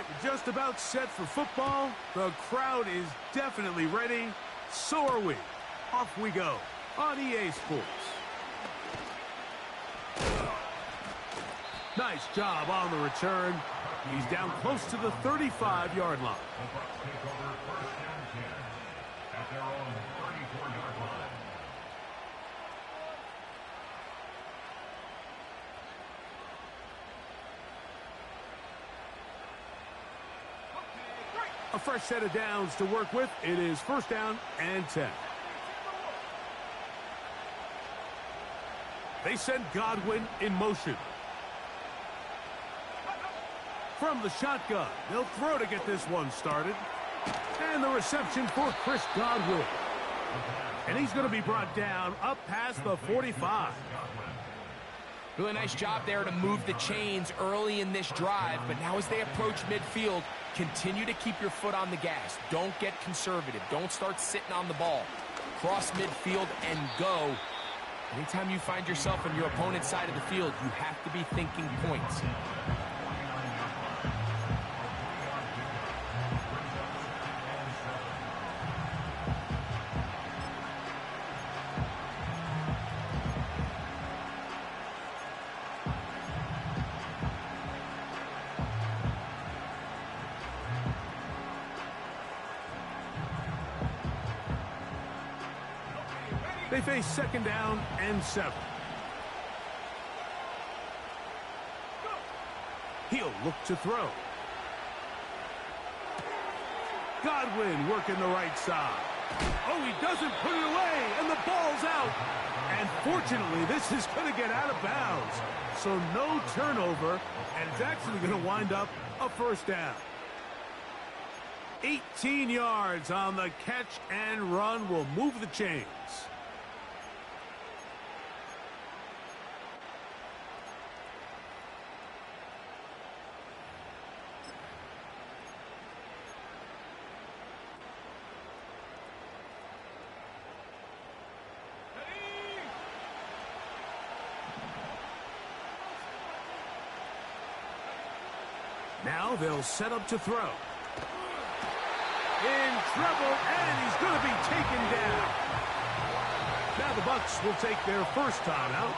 right, we're just about set for football. The crowd is definitely ready. So are we. Off we go on EA Sports. Nice job on the return. He's down close to the 35-yard line. A fresh set of downs to work with. It is first down and 10. They send Godwin in motion. From the shotgun, they'll throw to get this one started. And the reception for Chris Godwin. And he's going to be brought down up past the 45. Really nice job there to move the chains early in this drive, but now as they approach midfield, continue to keep your foot on the gas. Don't get conservative. Don't start sitting on the ball. Cross midfield and go. Anytime you find yourself on your opponent's side of the field, you have to be thinking points. They face second down and 7. He'll look to throw. Godwin working the right side. Oh, he doesn't put it away, and the ball's out. And fortunately, this is going to get out of bounds. So no turnover, and it's actually going to wind up a first down. 18 yards on the catch and run will move the chains. Now they'll set up to throw. In trouble, and he's going to be taken down. Now the Bucs will take their first time out.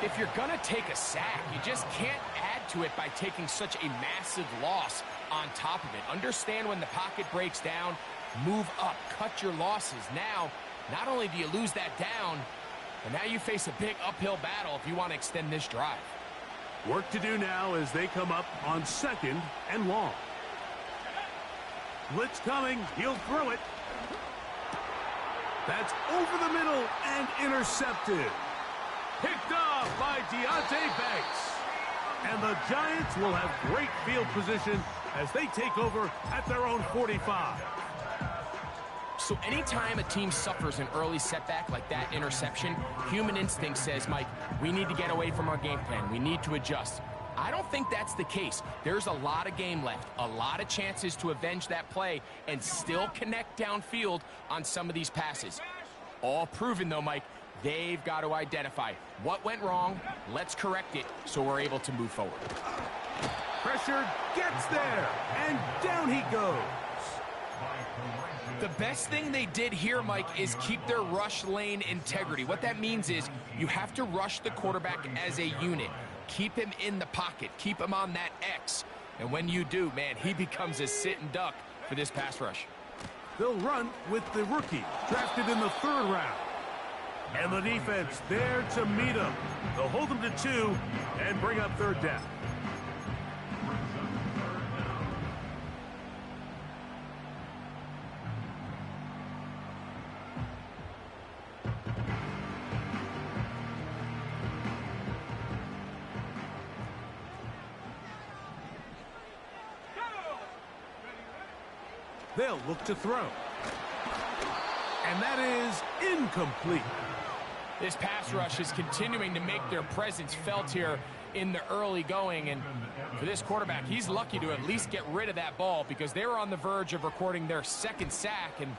If you're going to take a sack, you just can't add to it by taking such a massive loss on top of it. Understand when the pocket breaks down, move up, cut your losses. Now, not only do you lose that down, but now you face a big uphill battle if you want to extend this drive. Work to do now as they come up on second and long. Blitz coming. He'll throw it. That's over the middle and intercepted. Picked off by Deonte Banks. And the Giants will have great field position as they take over at their own 45. So anytime a team suffers an early setback like that interception, human instinct says, Mike, we need to get away from our game plan. We need to adjust. I don't think that's the case. There's a lot of game left, a lot of chances to avenge that play and still connect downfield on some of these passes. All proven, though, Mike, they've got to identify what went wrong, let's correct it so we're able to move forward. Pressure gets there, and down he goes. The best thing they did here, Mike, is keep their rush lane integrity. What that means is you have to rush the quarterback as a unit. Keep him in the pocket. Keep him on that X. And when you do, man, he becomes a sitting duck for this pass rush. They'll run with the rookie, drafted in the 3rd round. And the defense there to meet him. They'll hold him to 2 and bring up 3rd down. They'll look to throw. And that is incomplete. This pass rush is continuing to make their presence felt here in the early going. And for this quarterback, he's lucky to at least get rid of that ball because they were on the verge of recording their 2nd sack, and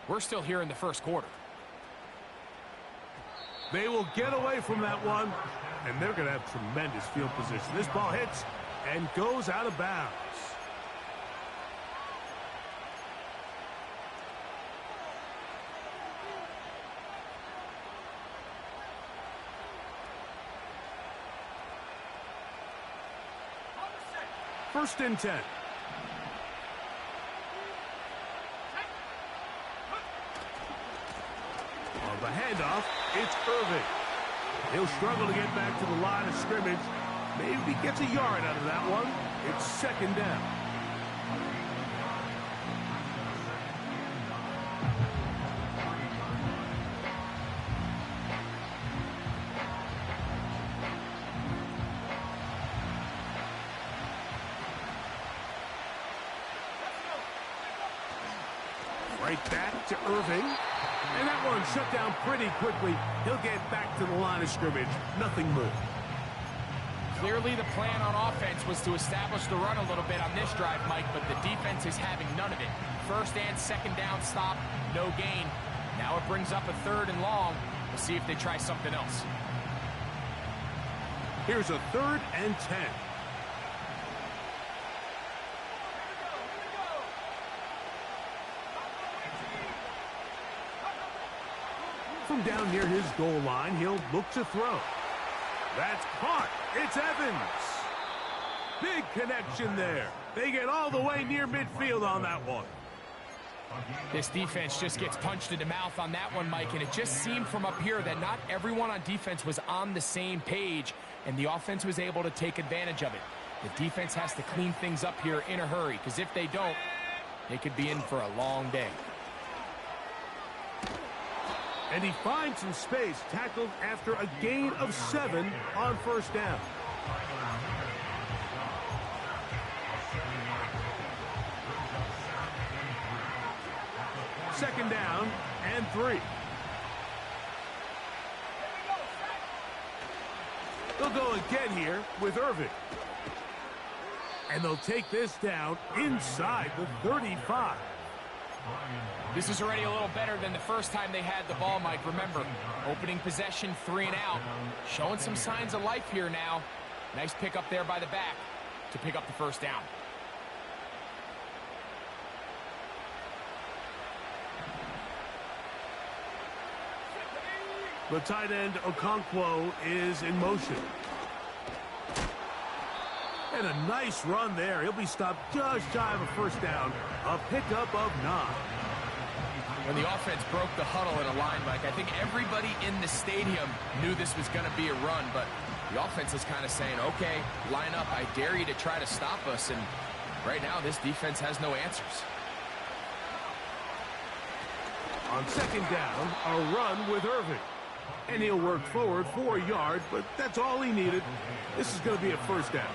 we're still here in the 1st quarter. They will get away from that one, and they're going to have tremendous field position. This ball hits and goes out of bounds. first and 10. On the handoff, it's Irving. He'll struggle to get back to the line of scrimmage. Maybe he gets a yard out of that one. It's second down. Right back to Irving. And that one shut down pretty quickly. He'll get back to the line of scrimmage. Nothing more. Clearly the plan on offense was to establish the run a little bit on this drive, Mike, but the defense is having none of it. First and second down stop, no gain. Now it brings up a third and long. We'll see if they try something else. Here's a third and 10. From down near his goal line, he'll look to throw. That's caught. It's Evans. Big connection there. They get all the way near midfield on that one. This defense just gets punched in the mouth on that one, Mike, and it just seemed from up here that not everyone on defense was on the same page, and the offense was able to take advantage of it. The defense has to clean things up here in a hurry, because if they don't, they could be in for a long day. And he finds some space, tackled after a gain of 7 on first down. Second down and 3. They'll go again here with Irving. And they'll take this down inside the 35. This is already a little better than the first time they had the ball, Mike. Remember, opening possession, 3 and out. Showing some signs of life here now. Nice pick up there by the back to pick up the first down. The tight end, Okonkwo, is in motion. And a nice run there. He'll be stopped just shy of a first down. A pickup of 9. When the offense broke the huddle in a line, Mike, I think everybody in the stadium knew this was going to be a run, but the offense is kind of saying, okay, line up. I dare you to try to stop us, and right now this defense has no answers. On second down, a run with Irving. And he'll work forward for a yard, but that's all he needed. This is going to be a first down.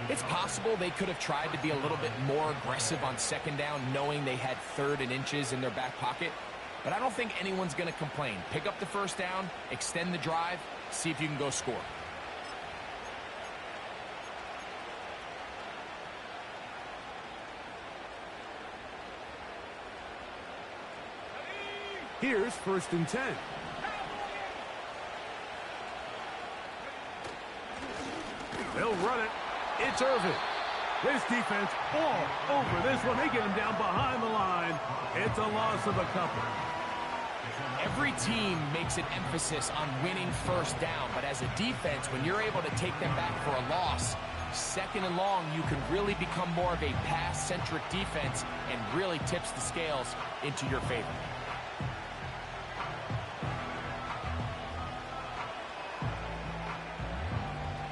It's possible they could have tried to be a little bit more aggressive on second down, knowing they had 3rd and inches in their back pocket. But I don't think anyone's going to complain. Pick up the first down, extend the drive, see if you can go score. Here's first and 10. They'll run it. It's Irving. This defense all over this one. They get him down behind the line. It's a loss of a couple. Every team makes an emphasis on winning first down, but as a defense, when you're able to take them back for a loss, second and long, you can really become more of a pass-centric defense and really tips the scales into your favor.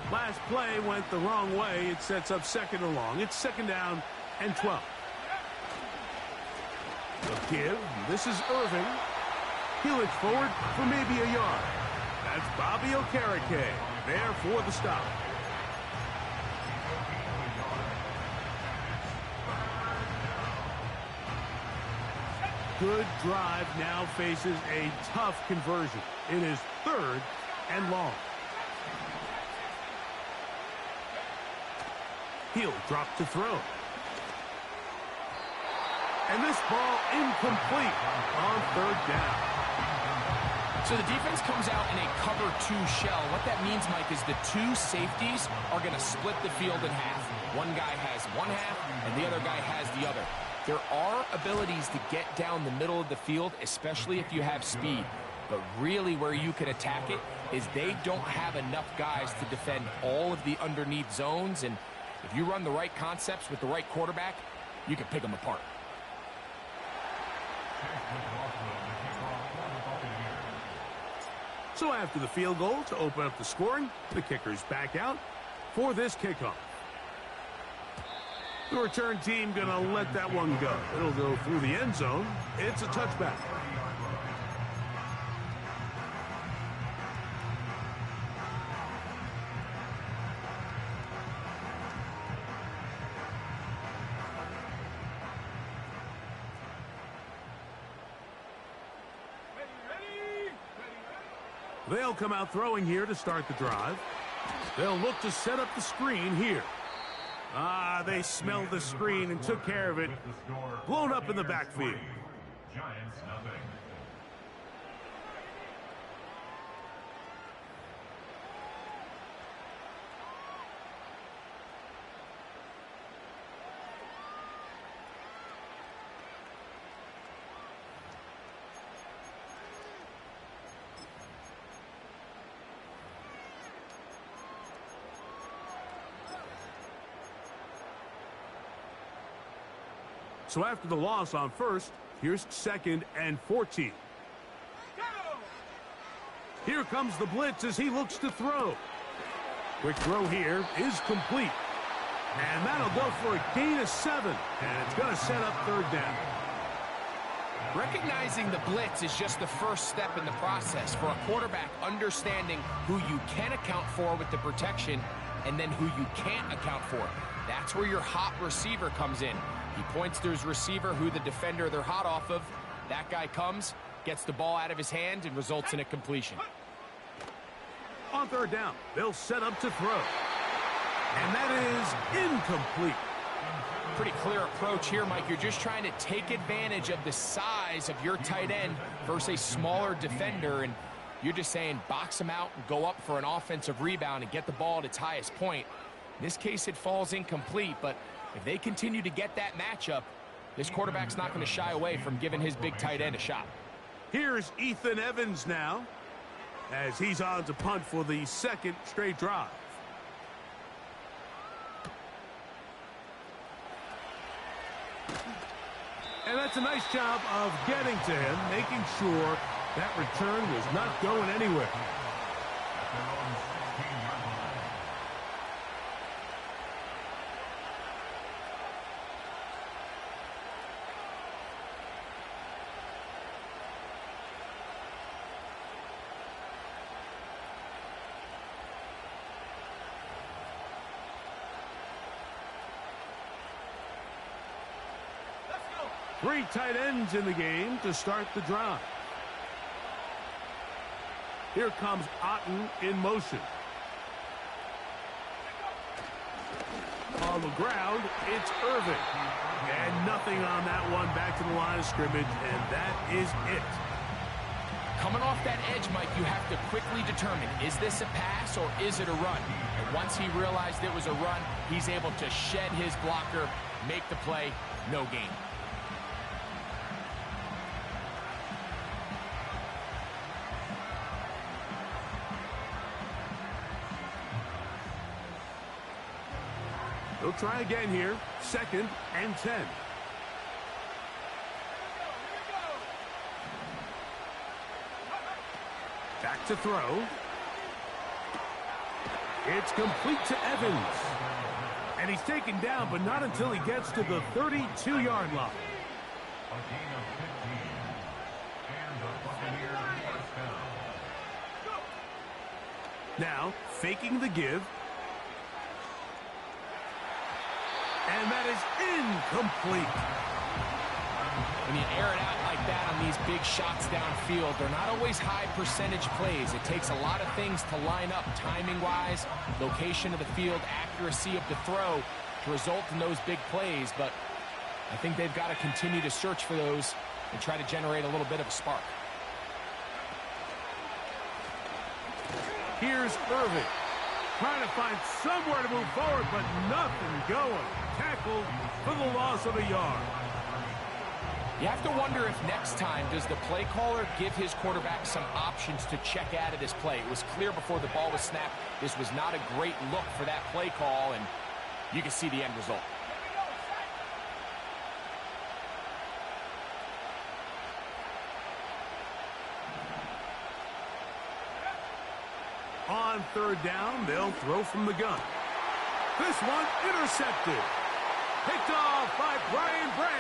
Last play went the wrong way. It sets up second and long. It's second down and 12. The give. This is Irving. He looks forward for maybe a yard. That's Bobby Okereke there for the stop. Good drive now faces a tough conversion. It is 3rd and long. He'll drop to throw. And this ball incomplete on 3rd down. So the defense comes out in a cover 2 shell. What that means, Mike, is the 2 safeties are going to split the field in half. One guy has one half, and the other guy has the other. There are abilities to get down the middle of the field, especially if you have speed. But really where you can attack it is they don't have enough guys to defend all of the underneath zones, and If you run the right concepts with the right quarterback, you can pick them apart. So after the field goal to open up the scoring, the kicker's back out for this kickoff. The return team going to let that one go. It'll go through the end zone. It's a touchback. They'll come out throwing here to start the drive. They'll look to set up the screen here. They smelled the screen and took care of it. Blown up in the backfield. Giants nothing. So after the loss on first, here's 2nd and 14. Here comes the blitz as he looks to throw. Quick throw here is complete. And that'll go for a gain of 7. And it's going to set up 3rd down. Recognizing the blitz is just the first step in the process for a quarterback understanding who you can account for with the protection and then who you can't account for. That's where your hot receiver comes in. He points to his receiver, who the defender they're hot off of. That guy comes, gets the ball out of his hand, and results in a completion. On 3rd down, they'll set up to throw. And that is incomplete. Pretty clear approach here, Mike. You're just trying to take advantage of the size of your tight end versus a smaller defender, and you're just saying box him out and go up for an offensive rebound and get the ball at its highest point. In this case, it falls incomplete, but if they continue to get that matchup, this quarterback's not going to shy away from giving his big tight end a shot. Here's Ethan Evans now, as he's on to punt for the 2nd straight drive. And that's a nice job of getting to him, making sure that return was not going anywhere. Three tight ends in the game to start the drive. Here comes Otten in motion. On the ground, it's Irvin. And nothing on that one, back to the line of scrimmage, and that is it. Coming off that edge, Mike, you have to quickly determine, is this a pass or is it a run? And once he realized it was a run, he's able to shed his blocker, make the play, no gain. They'll try again here. 2nd and 10. Back to throw. It's complete to Evans. And he's taken down, but not until he gets to the 32-yard line. A gain of 15. And the Buccaneers first down. Now, faking the give. And that is incomplete. When you air it out like that on these big shots downfield, they're not always high percentage plays. It takes a lot of things to line up timing-wise, location of the field, accuracy of the throw to result in those big plays. But I think they've got to continue to search for those and try to generate a little bit of a spark. Here's Irvin. Trying to find somewhere to move forward, but nothing going. Tackled for the loss of a yard. You have to wonder if next time does the play caller give his quarterback some options to check out of this play. It was clear before the ball was snapped this was not a great look for that play call, and you can see the end result. On third down, they'll throw from the gun. This one intercepted. Picked off by Brian Branch.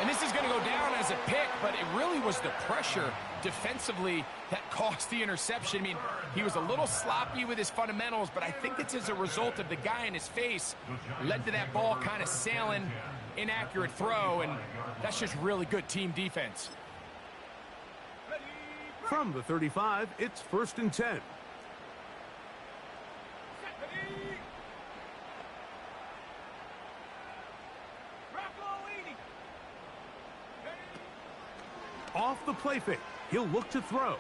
And this is going to go down as a pick, but it really was the pressure defensively that caused the interception. I mean, he was a little sloppy with his fundamentals, but I think it's as a result of the guy in his face led to that ball kind of sailing, inaccurate throw, and that's just really good team defense. From the 35, it's 1st and 10. Off the play fake, he'll look to throw.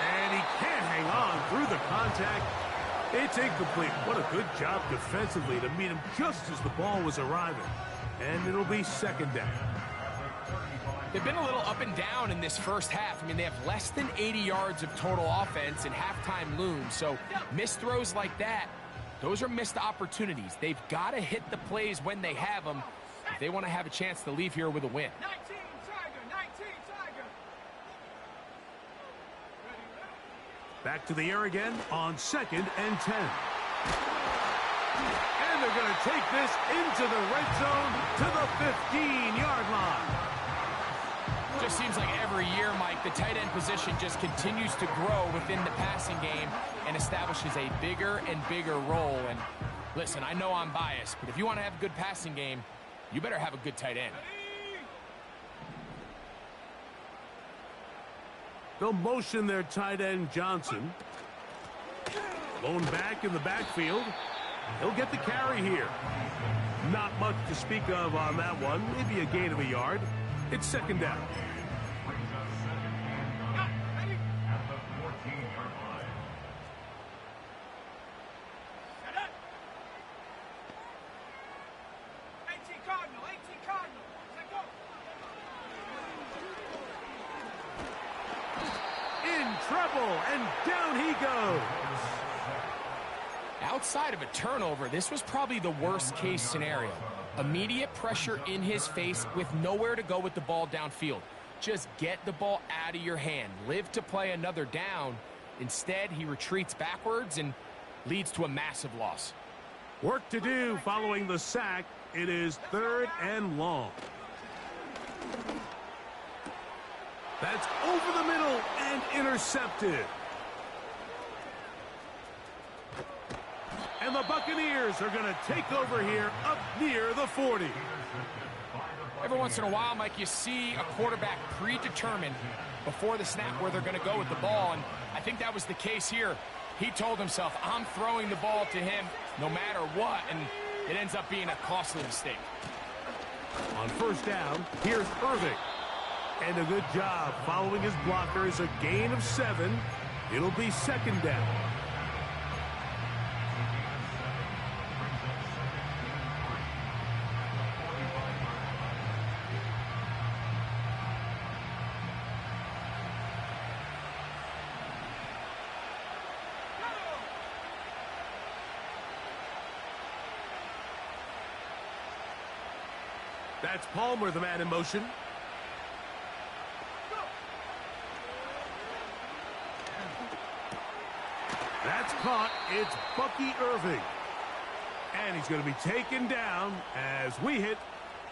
And he can't hang on through the contact. It's incomplete. What a good job defensively to meet him just as the ball was arriving. And it'll be 2nd down. They've been a little up and down in this first half. I mean, they have less than 80 yards of total offense and halftime looms. So missed throws like that, those are missed opportunities. They've got to hit the plays when they have them if they want to have a chance to leave here with a win. 19 Tiger. Back to the air again on 2nd and 10. And they're going to take this into the red zone to the 15-yard line. Just seems like every year, Mike, the tight end position just continues to grow within the passing game and establishes a bigger and bigger role. And listen, I know I'm biased, but if you want to have a good passing game, you better have a good tight end. They'll motion their tight end, Johnson. Lone back in the backfield. He'll get the carry here. Not much to speak of on that one. Maybe a gain of a yard. It's 2nd down. At the 14-yard line. Set up. 18 Cardinal. Set go. In trouble, and down he goes. Outside of a turnover, this was probably the worst case scenario. Immediate pressure in his face with nowhere to go with the ball downfield. Just get the ball out of your hand. Live to play another down. Instead, he retreats backwards and leads to a massive loss. Work to do following the sack. It is 3rd and long. That's over the middle and intercepted. And the Buccaneers are going to take over here up near the 40. Every once in a while, Mike, you see a quarterback predetermined before the snap where they're going to go with the ball, and I think that was the case here. He told himself, I'm throwing the ball to him no matter what, and it ends up being a costly mistake. On 1st down, here's Irving. And a good job following his blockers, a gain of 7. It'll be 2nd down. That's Palmer, the man in motion. That's caught. It's Bucky Irving. And he's going to be taken down as we hit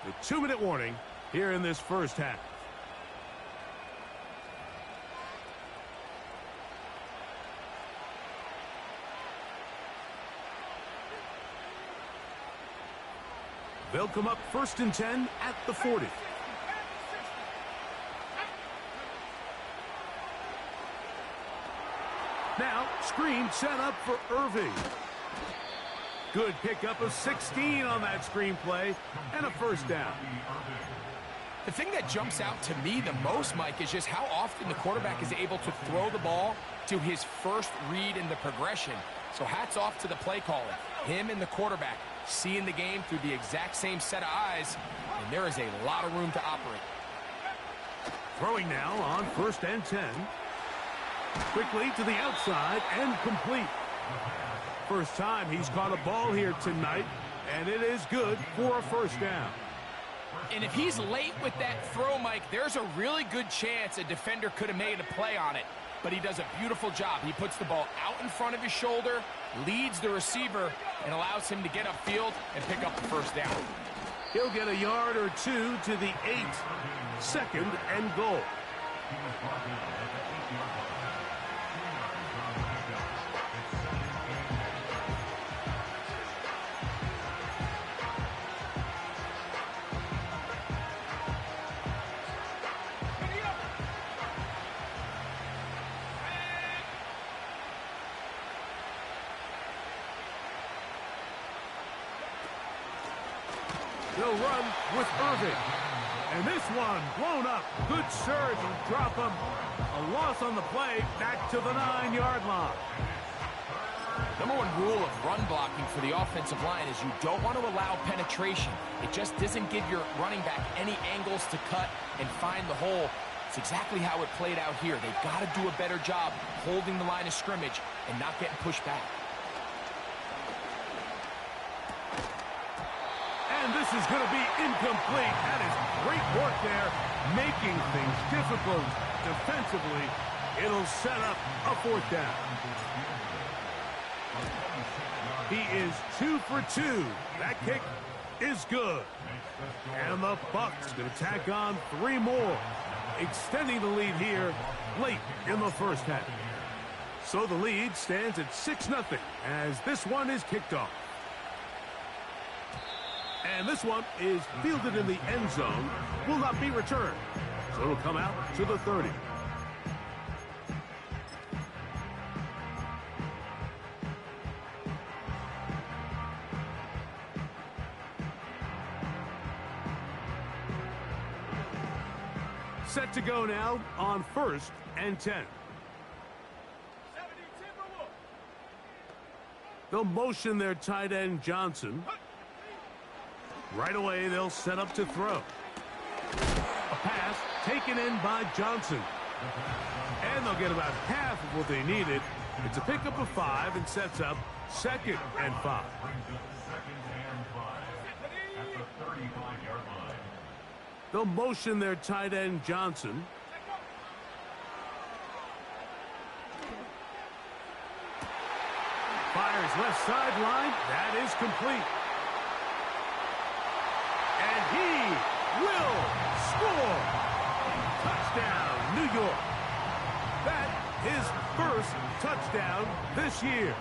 the 2-minute warning here in this first half. They'll come up 1st and 10 at the 40. Now, screen set up for Irving. Good pickup of 16 on that screen play, and a 1st down. The thing that jumps out to me the most, Mike, is just how often the quarterback is able to throw the ball to his first read in the progression. So hats off to the play caller. Him and the quarterback seeing the game through the exact same set of eyes, and there is a lot of room to operate. Throwing now on 1st and 10. Quickly to the outside and complete. first time he's caught a ball here tonight, and it is good for a first down. And if he's late with that throw, Mike, there's a really good chance a defender could have made a play on it. But he does a beautiful job. He puts the ball out in front of his shoulder, leads the receiver, and allows him to get upfield and pick up the first down. He'll get a yard or two to the 8. Second and goal. He'll run with Irving. And this one blown up. Good surge and drop him. A loss on the play back to the 9-yard line. Number one rule of run blocking for the offensive line is you don't want to allow penetration. It just doesn't give your running back any angles to cut and find the hole. It's exactly how it played out here. They've got to do a better job holding the line of scrimmage and not getting pushed back. And this is going to be incomplete. That is great work there, making things difficult defensively. It'll set up a fourth down. He is 2 for 2. That kick is good. And the Bucs going to tack on 3 more, extending the lead here late in the first half. So the lead stands at 6-0 as this one is kicked off. And this one is fielded in the end zone, will not be returned. So it'll come out to the 30. Set to go now on 1st and 10. 70 Timberwolves. They'll motion their tight end Johnson. Right away, they'll set up to throw. A pass taken in by Johnson. And they'll get about half of what they needed. It's a pickup of 5 and sets up 2nd and 5. At the 35-yard line. They'll motion their tight end Johnson. Fires left sideline. That is complete. And he will score. Touchdown, New York. That his first touchdown this year.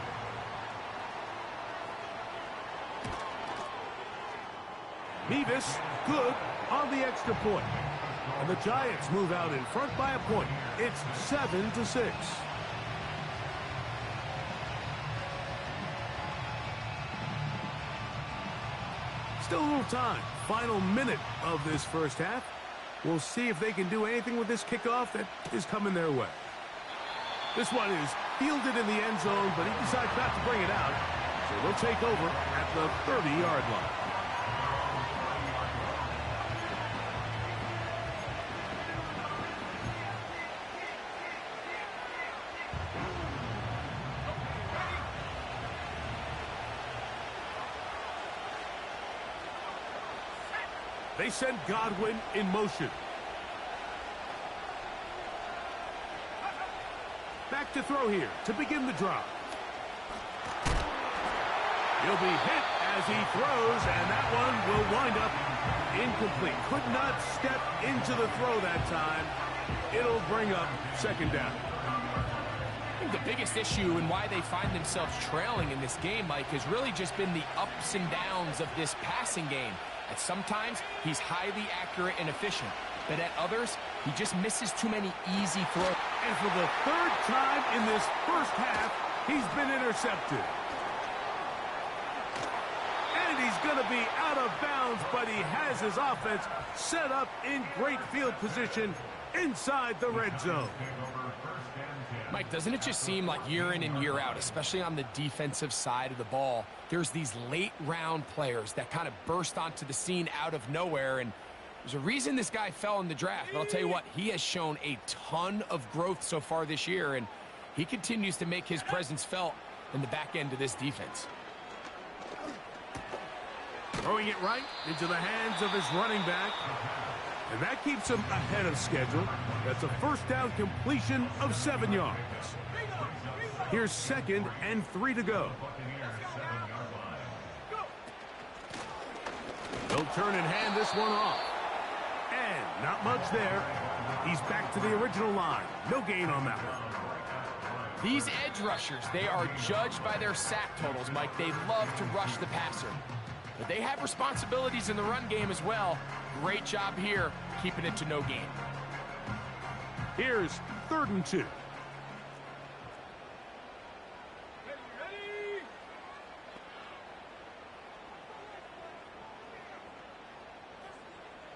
Beavis, good on the extra point. And the Giants move out in front by a point. It's 7-6. Still a little time. Final minute of this first half. We'll see if they can do anything with this kickoff that is coming their way. This one is fielded in the end zone, but he decides not to bring it out. So they'll take over at the 30-yard line. They send Godwin in motion. Back to throw here to begin the drive. He'll be hit as he throws, and that one will wind up incomplete. Could not step into the throw that time. It'll bring up 2nd down. I think the biggest issue and why they find themselves trailing in this game, Mike, has really just been the ups and downs of this passing game. At sometimes, he's highly accurate and efficient, but at others, he just misses too many easy throws. And for the 3rd time in this first half, he's been intercepted. And he's going to be out of bounds, but he has his offense set up in great field position inside the red zone. Mike, doesn't it just seem like year in and year out, especially on the defensive side of the ball, there's these late-round players that kind of burst onto the scene out of nowhere, and there's a reason this guy fell in the draft, but I'll tell you what, he has shown a ton of growth so far this year, and he continues to make his presence felt in the back end of this defense. Throwing it right into the hands of his running back. And that keeps him ahead of schedule. That's a first down completion of 7 yards. Here's 2nd and 3 to go. They'll turn and hand this one off. And not much there. He's back to the original line. No gain on that one. These edge rushers, they are judged by their sack totals, Mike. They love to rush the passer. But they have responsibilities in the run game as well. Great job here, keeping it to no gain. Here's 3rd and 2. Ready?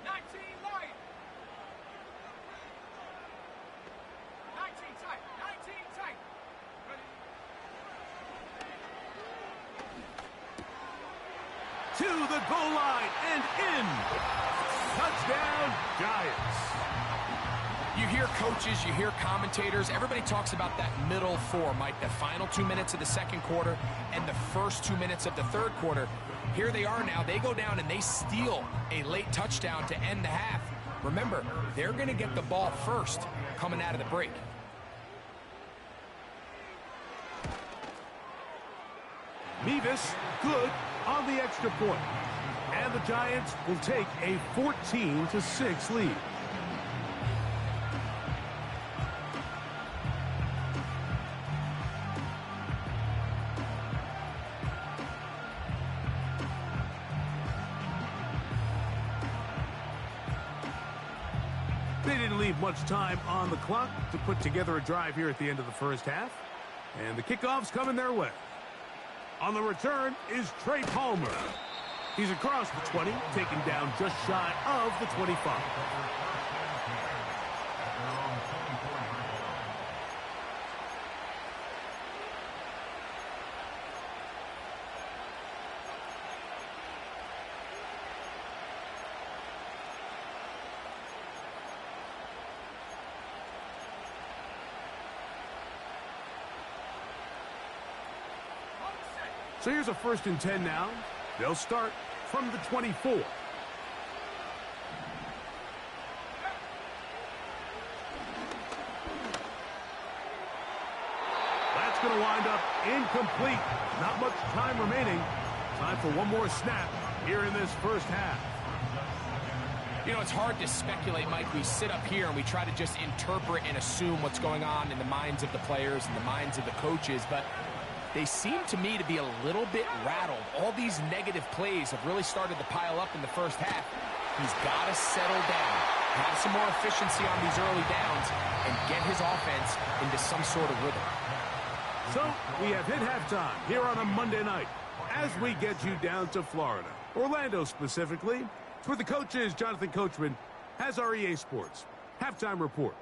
19 light. 19 tight. 19 tight. Ready? To the goal line and in. Touchdown, Giants. You hear coaches, you hear commentators, everybody talks about that middle four, Mike, the final 2 minutes of the second quarter and the first 2 minutes of the third quarter. Here they are now. They go down and they steal a late touchdown to end the half. Remember, they're going to get the ball first coming out of the break. Mevis, good on the extra point. And the Giants will take a 14-6 lead. They didn't leave much time on the clock to put together a drive here at the end of the first half. And the kickoff's coming their way. On the return is Trey Palmer. He's across the 20, taken down just shy of the 25. So here's a 1st and 10 now. They'll start from the 24. That's going to wind up incomplete. Not much time remaining. Time for one more snap here in this first half. You know, it's hard to speculate, Mike. We sit up here and we try to just interpret and assume what's going on in the minds of the players and the minds of the coaches, but they seem to me to be a little bit rattled. All these negative plays have really started to pile up in the first half. He's got to settle down, have some more efficiency on these early downs, and get his offense into some sort of rhythm. So we have hit halftime here on a Monday night as we get you down to Florida, Orlando specifically. For the coaches, Jonathan Coachman has our EA Sports halftime report.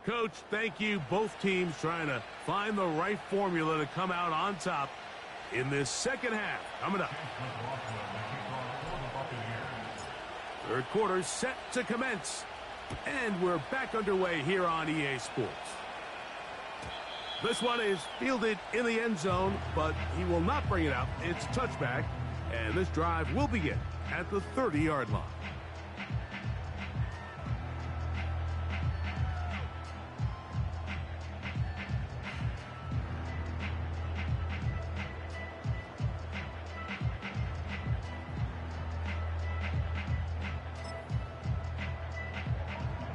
Coach, thank you. Both teams trying to find the right formula to come out on top in this second half. Coming up. Third quarter set to commence. And we're back underway here on EA Sports. This one is fielded in the end zone, but he will not bring it out. It's a touchback, and this drive will begin at the 30-yard line.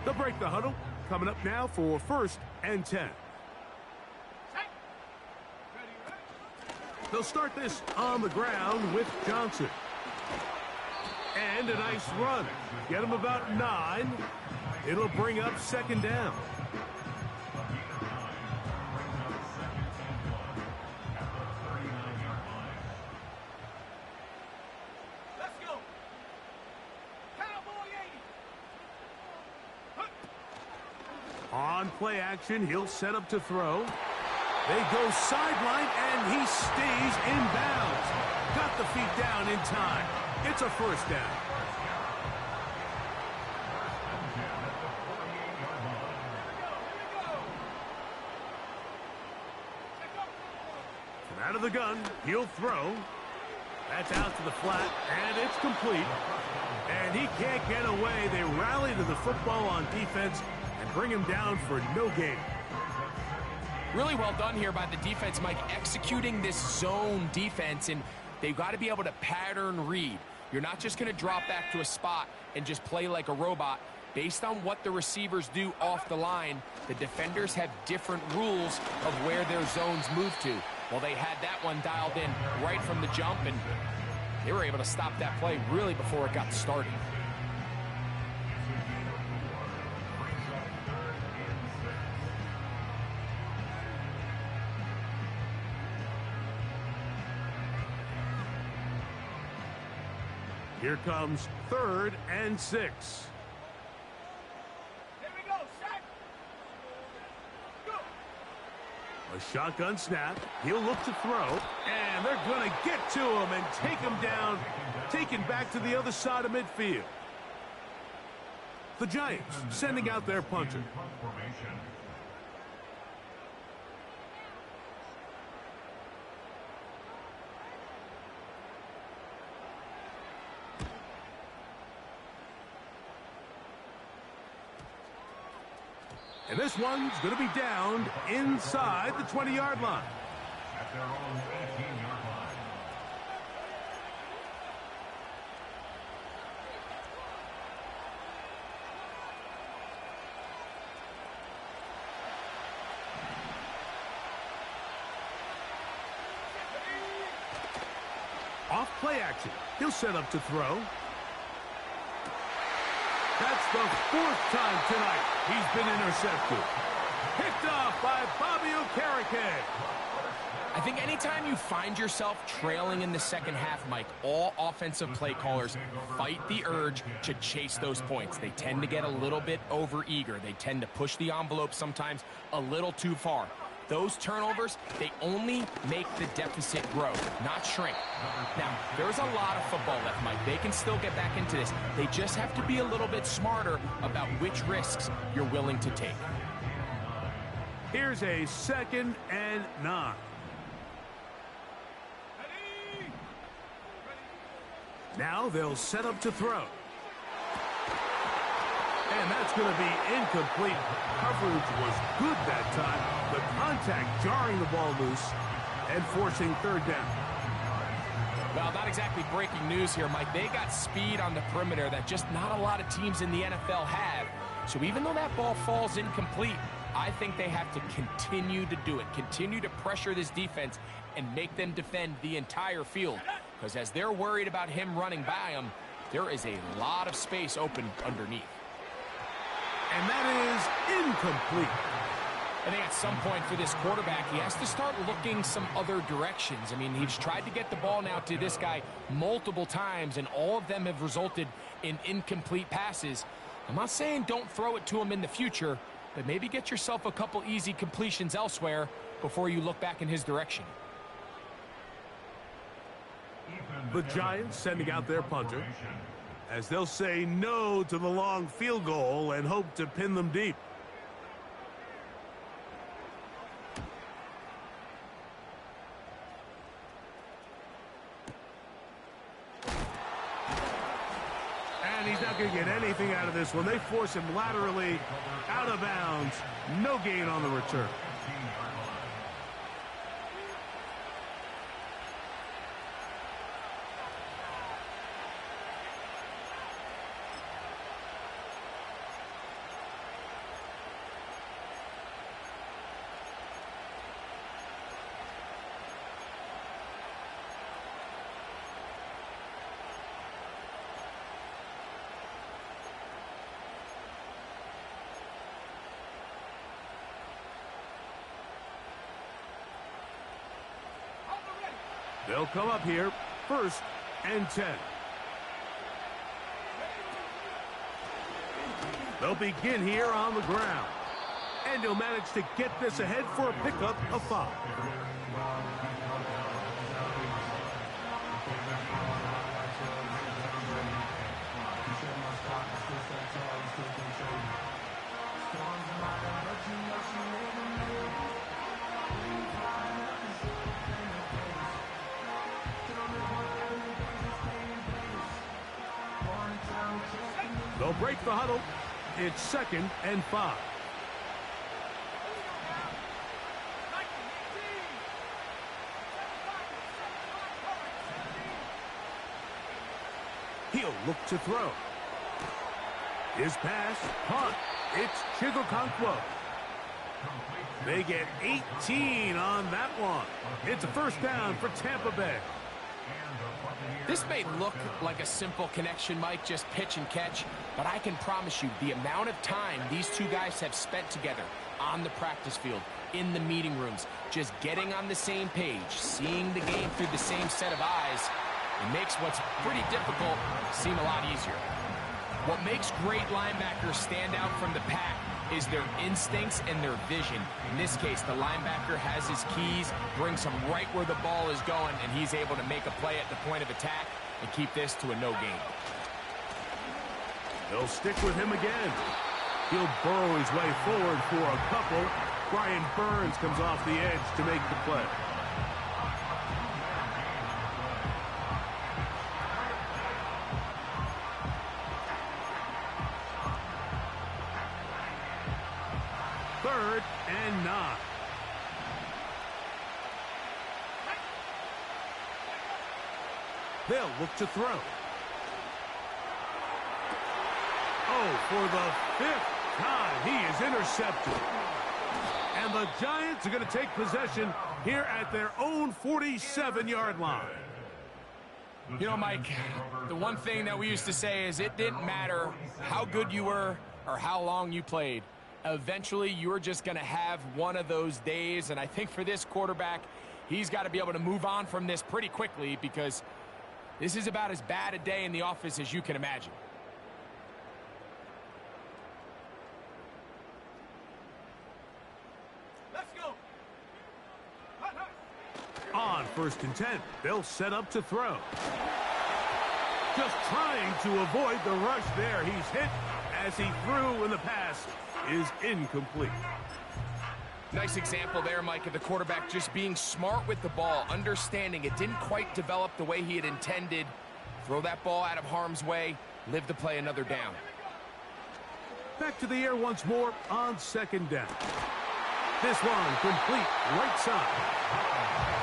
They'll break the huddle. Coming up now for 1st and 10. They'll start this on the ground with Johnson. And a nice run. Get him about 9. It'll bring up 2nd down. On play action, he'll set up to throw. They go sideline, and he stays in bounds. Got the feet down in time. It's a first down. From out of the gun, he'll throw. That's out to the flat, and it's complete. And he can't get away. They rally to the football on defense and bring him down for no gain. Really well done here by the defense, Mike, executing this zone defense, and they've got to be able to pattern read. You're not just going to drop back to a spot and just play like a robot. Based on what the receivers do off the line, the defenders have different rules of where their zones move to. Well, they had that one dialed in right from the jump, and they were able to stop that play really before it got started. Here comes 3rd and 6. Here we go, set. Go. A shotgun snap. He'll look to throw. And they're going to get to him and take him down. Taken back to the other side of midfield. The Giants sending out their punter. And this one's going to be down inside the 20-yard line. At their own 18-yard line. Off play action. He'll set up to throw. That's the 4th time tonight he's been intercepted. Picked off by Bobby Okereke. I think anytime you find yourself trailing in the second half, Mike, all offensive play callers fight the urge to chase those points. They tend to get a little bit overeager. They tend to push the envelope sometimes a little too far. Those turnovers, they only make the deficit grow, not shrink. Now, there's a lot of football left, Mike. They can still get back into this. They just have to be a little bit smarter about which risks you're willing to take. Here's a 2nd and 9. Now they'll set up to throw. And that's going to be incomplete. Coverage was good that time. The contact jarring the ball loose and forcing 3rd down. Well, not exactly breaking news here, Mike. They got speed on the perimeter that just not a lot of teams in the NFL have. So even though that ball falls incomplete, I think they have to continue to do it. Continue to pressure this defense and make them defend the entire field. Because as they're worried about him running by them, there is a lot of space open underneath. And that is incomplete. I think at some point for this quarterback, he has to start looking some other directions. I mean, he's tried to get the ball now to this guy multiple times, and all of them have resulted in incomplete passes. I'm not saying don't throw it to him in the future, but maybe get yourself a couple easy completions elsewhere before you look back in his direction. The Giants sending out their punter, as they'll say no to the long field goal and hope to pin them deep. And he's not going to get anything out of this one. They force him laterally out of bounds. No gain on the return. They'll come up here, 1st and 10. They'll begin here on the ground. And he'll manage to get this ahead for a pickup of 5. They'll break the huddle. It's 2nd and 5. He'll look to throw. His pass, punt. It's Chigokonkwo. They get 18 on that one. It's a first down for Tampa Bay. This may look like a simple connection, Mike, just pitch and catch, but I can promise you the amount of time these two guys have spent together on the practice field, in the meeting rooms, just getting on the same page, seeing the game through the same set of eyes, it makes what's pretty difficult seem a lot easier. What makes great linebackers stand out from the pack is their instincts and their vision. In this case, the linebacker has his keys, brings him right where the ball is going, and he's able to make a play at the point of attack and keep this to a no gain. They'll stick with him again. He'll burrow his way forward for a couple. Brian Burns comes off the edge to make the play. Third and 9. They'll look to throw. Oh, for the 5th time, he is intercepted. And the Giants are going to take possession here at their own 47-yard line. You know, Mike, the one thing that we used to say is it didn't matter how good you were or how long you played. Eventually, you're just going to have one of those days, and I think for this quarterback, he's got to be able to move on from this pretty quickly because this is about as bad a day in the office as you can imagine. Let's go. On 1st and 10, they'll set up to throw. Just trying to avoid the rush there. He's hit as he threw, and the pass is incomplete. Nice example there, Mike, of the quarterback just being smart with the ball, understanding it didn't quite develop the way he had intended. Throw that ball out of harm's way, live to play another down. Back to the air once more on 2nd down. This one complete right side.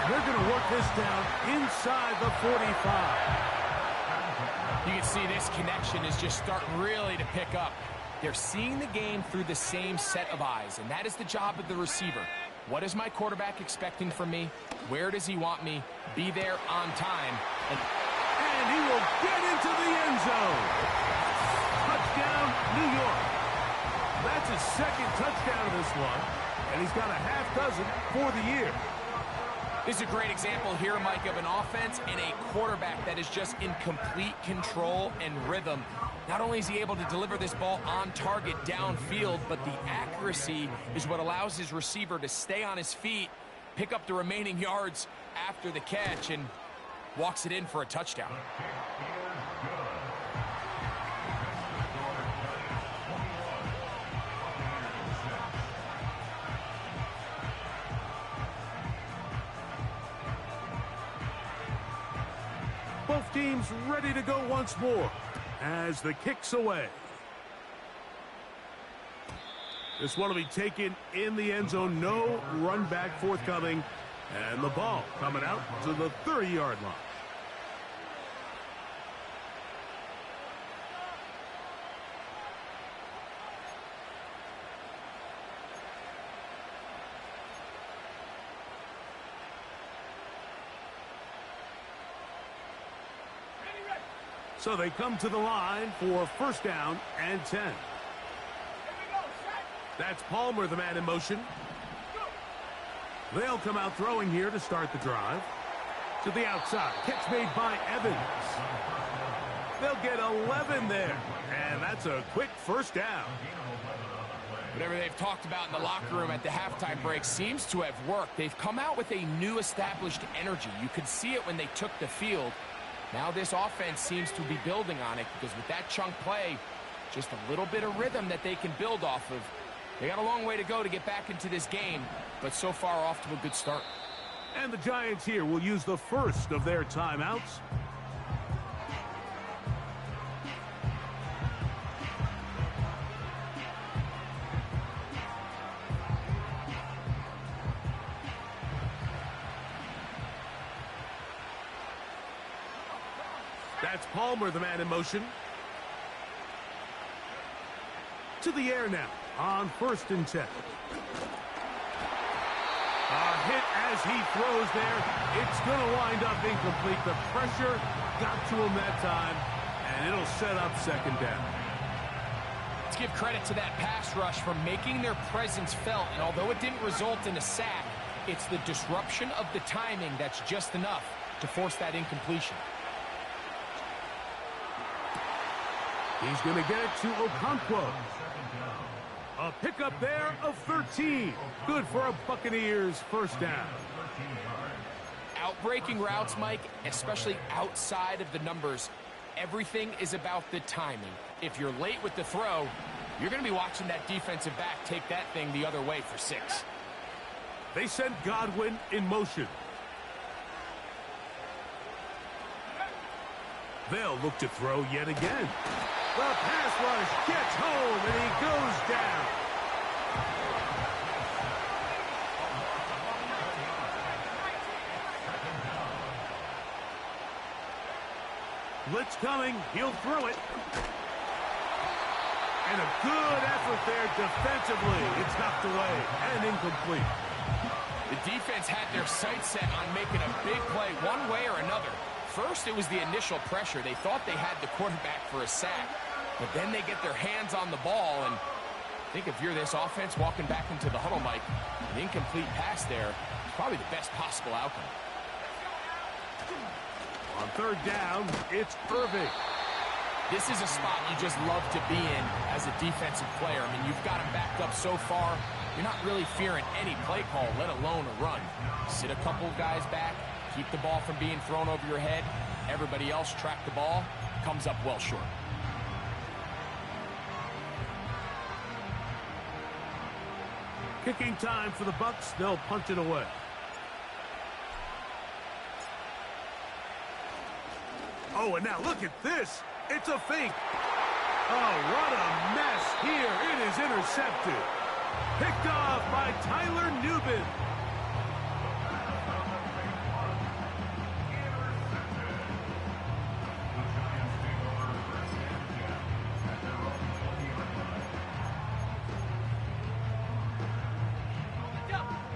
They're going to work this down inside the 45. You can see this connection is just starting really to pick up. They're seeing the game through the same set of eyes, and that is the job of the receiver. What is my quarterback expecting from me? Where does he want me? Be there on time. And he will get into the end zone. Touchdown, New York. That's his 2nd touchdown of this one, and he's got a half dozen for the year. This is a great example here, Mike, of an offense and a quarterback that is just in complete control and rhythm. Not only is he able to deliver this ball on target downfield, but the accuracy is what allows his receiver to stay on his feet, pick up the remaining yards after the catch, and walks it in for a touchdown. Both teams ready to go once more as the kick's away. This one will be taken in the end zone. No run back forthcoming. And the ball coming out to the 30-yard line. So they come to the line for 1st down and 10. That's Palmer, the man in motion. They'll come out throwing here to start the drive. To the outside. Catch made by Evans. They'll get 11 there. And that's a quick 1st down. Whatever they've talked about in the locker room at the halftime break seems to have worked. They've come out with a new established energy. You could see it when they took the field. Now this offense seems to be building on it because with that chunk play, just a little bit of rhythm that they can build off of. They got a long way to go to get back into this game, but so far off to a good start. And the Giants here will use the first of their timeouts. That's Palmer, the man in motion. To the air now on 1st and 10. A hit as he throws there. It's going to wind up incomplete. The pressure got to him that time, and it'll set up 2nd down. Let's give credit to that pass rush for making their presence felt, and although it didn't result in a sack, it's the disruption of the timing that's just enough to force that incompletion. He's going to get it to Okonkwo. A pickup there of 13. Good for a Buccaneers 1st down. Outbreaking routes, Mike, especially outside of the numbers, everything is about the timing. If you're late with the throw, you're going to be watching that defensive back take that thing the other way for 6. They sent Godwin in motion. They'll look to throw yet again. The pass rush gets home, and he goes down. Blitz coming. He'll throw it. And a good effort there defensively. It's knocked away and incomplete. The defense had their sights set on making a big play one way or another. First, it was the initial pressure. They thought they had the quarterback for a sack. But then they get their hands on the ball, and I think if you're this offense walking back into the huddle, Mike, an incomplete pass there is probably the best possible outcome. On 3rd down, it's Irving. This is a spot you just love to be in as a defensive player. I mean, you've got him backed up so far, you're not really fearing any play call, let alone a run. Sit a couple of guys back, keep the ball from being thrown over your head. Everybody else track the ball, comes up well short. Kicking time for the Bucs. They'll punch it away. Oh, and now look at this. It's a fake. Oh, what a mess here. It is intercepted. Picked off by Tyler Nubin.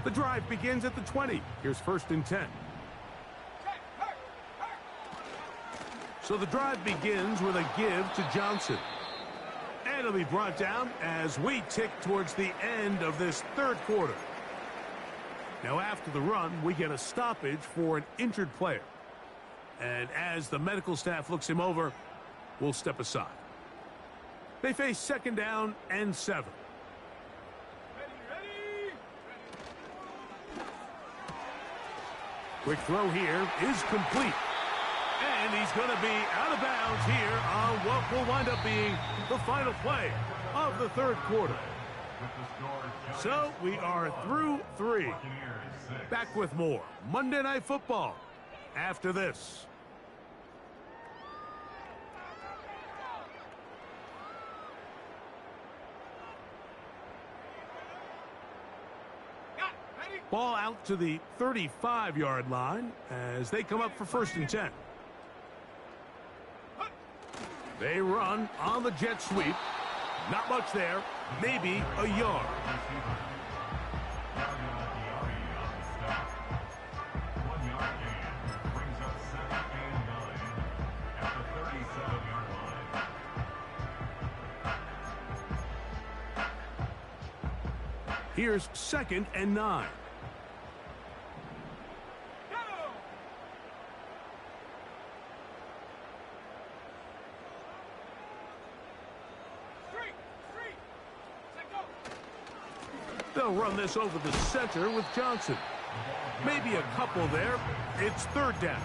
The drive begins at the 20. Here's 1st and 10. So the drive begins with a give to Johnson. And it'll be brought down as we tick towards the end of this 3rd quarter. Now after the run, we get a stoppage for an injured player. And as the medical staff looks him over, we'll step aside. They face 2nd down and 7. Quick throw here is complete. And he's going to be out of bounds here on what will wind up being the final play of the 3rd quarter. So we are through 3. Back with more Monday Night Football after this. Ball out to the 35-yard line as they come up for 1st and 10. They run on the jet sweep. Not much there. Maybe a yard. Here's 2nd and 9. They'll run this over the center with Johnson. Maybe a couple there. It's third down.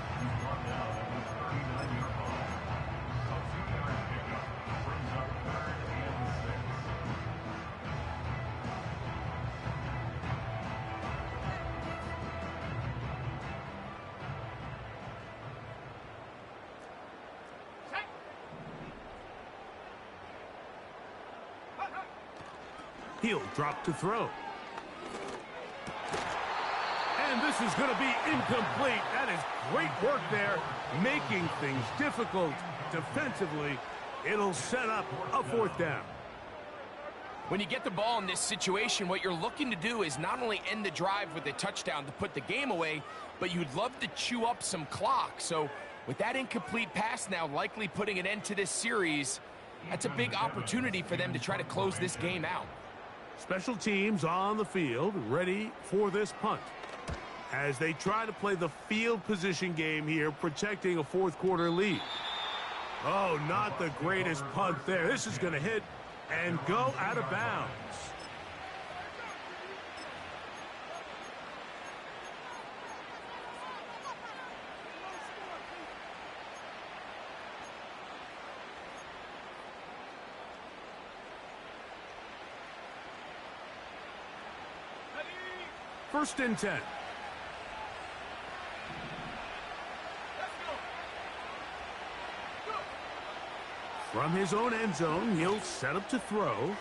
He'll drop to throw. And this is going to be incomplete. That is great work there, making things difficult defensively. It'll set up a fourth down. When you get the ball in this situation, what you're looking to do is not only end the drive with a touchdown to put the game away, but you'd love to chew up some clock. So with that incomplete pass now likely putting an end to this series, that's a big opportunity for them to try to close this game out. Special teams on the field, ready for this punt. As they try to play the field position game here, protecting a fourth quarter lead. Oh, not the greatest punt there. This is going to hit and go out of bounds. First and 10. From his own end zone, he'll set up to throw.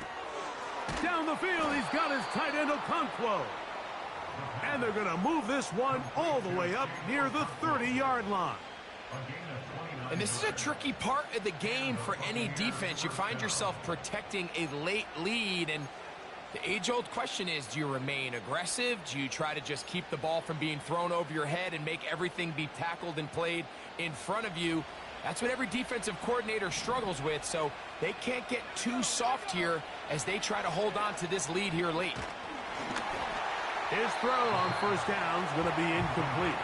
Down the field, he's got his tight end Okonkwo. And they're going to move this one all the way up near the 30-yard line. And this is a tricky part of the game for any defense. You find yourself protecting a late lead, and the age-old question is, do you remain aggressive? Do you try to just keep the ball from being thrown over your head and make everything be tackled and played in front of you? That's what every defensive coordinator struggles with, so they can't get too soft here as they try to hold on to this lead here late. His throw on first down is going to be incomplete.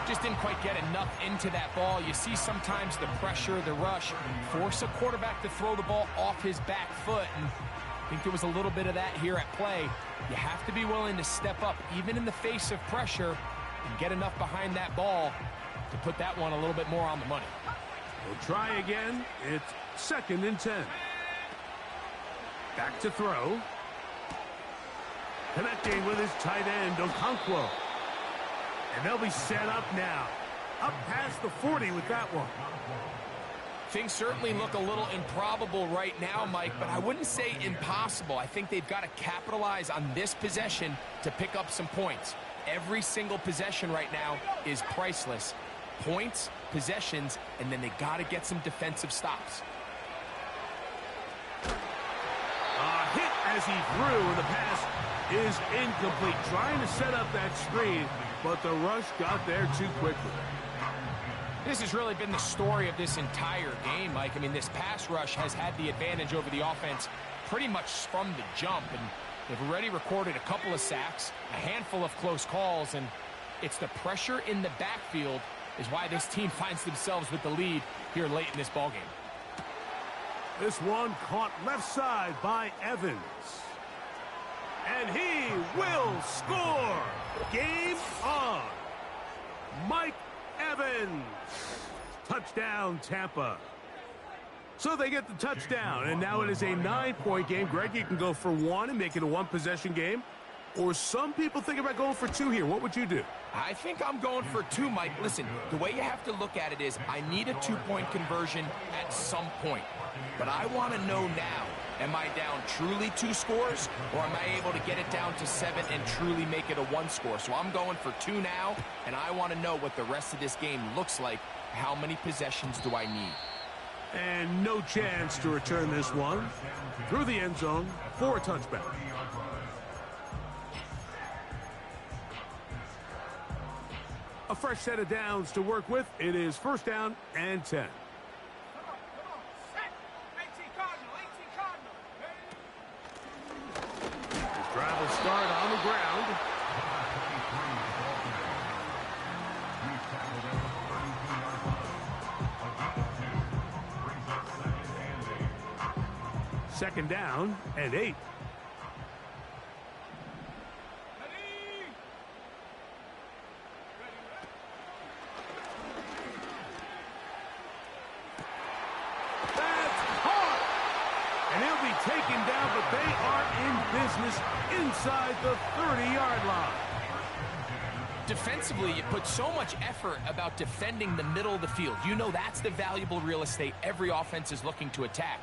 Just didn't quite get enough into that ball. You see sometimes the pressure, the rush, force a quarterback to throw the ball off his back foot, and I think there was a little bit of that here at play. You have to be willing to step up, even in the face of pressure, and get enough behind that ball to put that one a little bit more on the money. We'll try again. It's second and 10. Back to throw. Connecting with his tight end, Okonkwo. And they'll be set up now. Up past the 40 with that one. Things certainly look a little improbable right now, Mike, but I wouldn't say impossible. I think they've got to capitalize on this possession to pick up some points. Every single possession right now is priceless. Points, possessions, and then they got to get some defensive stops. Hit as he threw, and the pass is incomplete. Trying to set up that screen, but the rush got there too quickly. This has really been the story of this entire game, Mike. I mean, this pass rush has had the advantage over the offense pretty much from the jump, and they've already recorded a couple of sacks, a handful of close calls, and it's the pressure in the backfield is why this team finds themselves with the lead here late in this ballgame. This one caught left side by Evans. And he will score. Game on. Mike Evans. Touchdown, Tampa. So they get the touchdown, and now it is a 9-point game. Greg, you can go for one and make it a one-possession game. Or some people think about going for two here. What would you do? I think I'm going for two, Mike. Listen, the way you have to look at it is I need a two-point conversion at some point. But I want to know now, am I down truly 2 scores, or am I able to get it down to 7 and truly make it a 1 score? So I'm going for 2 now, and I want to know what the rest of this game looks like. How many possessions do I need? And no chance to return this one through the end zone for a touchback. A fresh set of downs to work with. It is first down and 10. His drive will start on the ground. Second down and 8. And he'll be taken down, but they are in business inside the 30-yard line. Defensively, you put so much effort about defending the middle of the field. You know that's the valuable real estate every offense is looking to attack.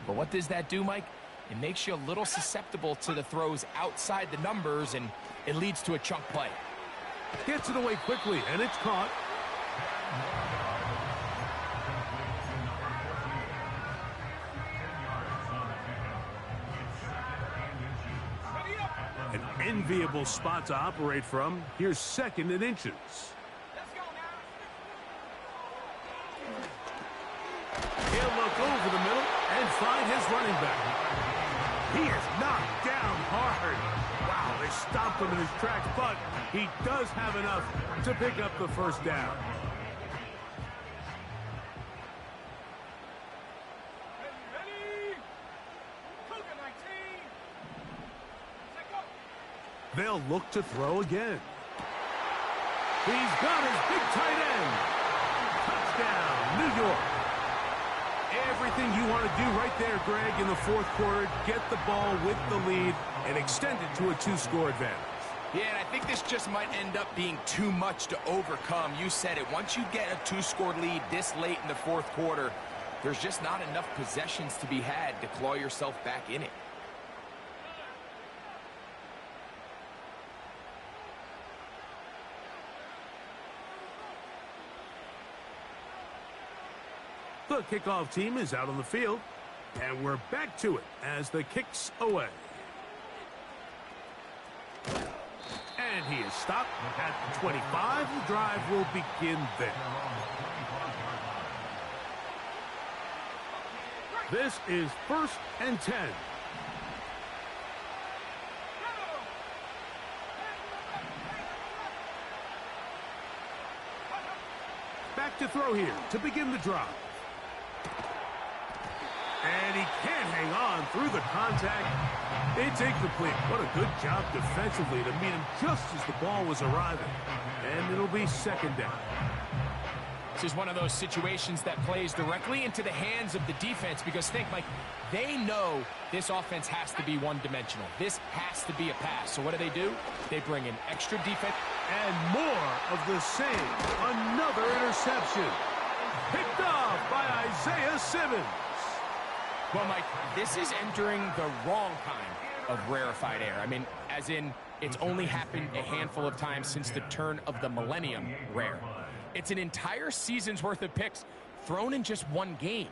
But what does that do, Mike? It makes you a little susceptible to the throws outside the numbers, and it leads to a chunk play. Gets it away quickly, and it's caught. An enviable spot to operate from. Here's 2nd and inches. He'll look over the middle and find his running back. He is knocked down hard. Wow, they stopped him in his tracks, but he does have enough to pick up the first down. They'll look to throw again. He's got his big tight end. Touchdown, New York. Everything you want to do right there, Greg, in the 4th quarter. Get the ball with the lead and extend it to a 2-score advantage. Yeah, and I think this just might end up being too much to overcome. You said it. Once you get a 2-score lead this late in the 4th quarter, there's just not enough possessions to be had to claw yourself back in it. The kickoff team is out on the field, and we're back to it as the kick's away. And he is stopped at the 25. The drive will begin there. This is 1st and 10. Back to throw here to begin the drive. And he can't hang on through the contact. It's incomplete. What a good job defensively to meet him just as the ball was arriving. And it'll be 2nd down. This is one of those situations that plays directly into the hands of the defense because think, Mike, they know this offense has to be one-dimensional. This has to be a pass. So what do? They bring in extra defense. And more of the same. Another interception. Picked off by Isaiah Simmons. Well, Mike, this is entering the wrong kind of rarefied air. I mean, as in, it's only happened a handful of times since the turn of the millennium rare. It's an entire season's worth of picks thrown in just one game.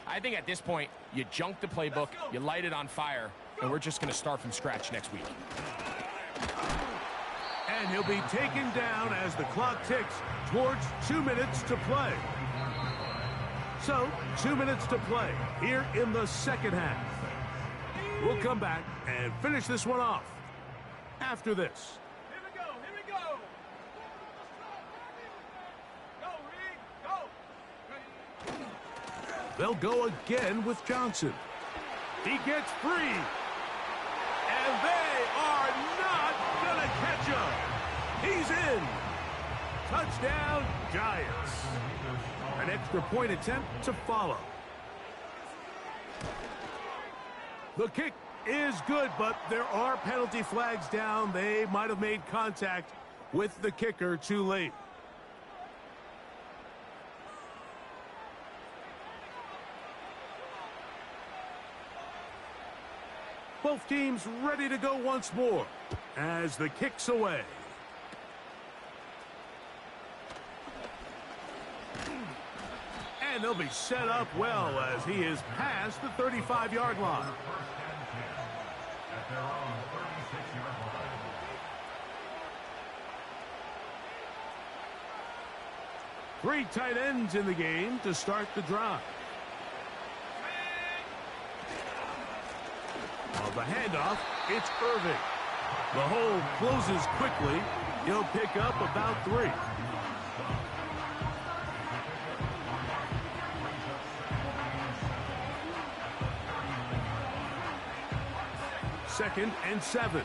I think at this point, you junk the playbook, you light it on fire, and we're just going to start from scratch next week. And he'll be taken down as the clock ticks towards 2 minutes to play. So, 2 minutes to play here in the 2nd half. We'll come back and finish this one off after this. Here we go, here we go. Go, Reed, go. They'll go again with Johnson. He gets free. And they are not going to catch him. He's in. Touchdown, Giants. An extra point attempt to follow. The kick is good, but there are penalty flags down. They might have made contact with the kicker too late. Both teams ready to go once more as the kick's away. And they'll be set up well as he is past the 35-yard line. At their own 36-yard line. Three tight ends in the game to start the drive. On the handoff, it's Irving. The hole closes quickly. He'll pick up about 3. Second and 7.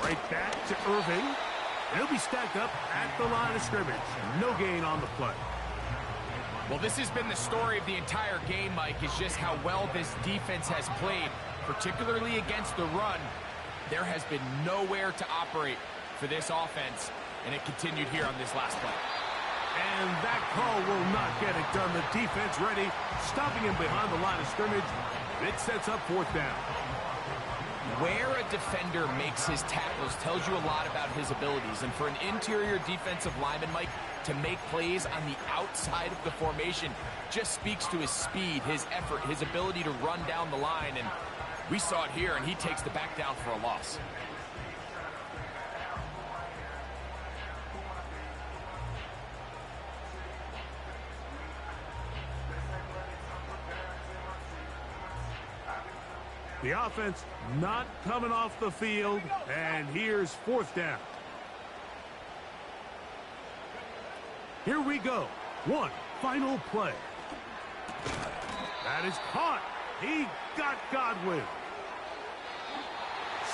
Right back to Irving. And he'll be stacked up at the line of scrimmage. No gain on the play. Well, this has been the story of the entire game, Mike, is just how well this defense has played, particularly against the run. There has been nowhere to operate for this offense, and it continued here on this last play. And that call will not get it done. The defense ready, stopping him behind the line of scrimmage. It sets up 4th down. Where a defender makes his tackles tells you a lot about his abilities. And for an interior defensive lineman, Mike, to make plays on the outside of the formation just speaks to his speed, his effort, his ability to run down the line. And we saw it here, and he takes the back down for a loss. The offense not coming off the field, and here's 4th down. Here we go. One final play. That is caught. He got Godwin.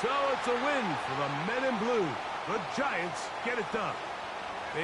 So it's a win for the men in blue. The Giants get it done.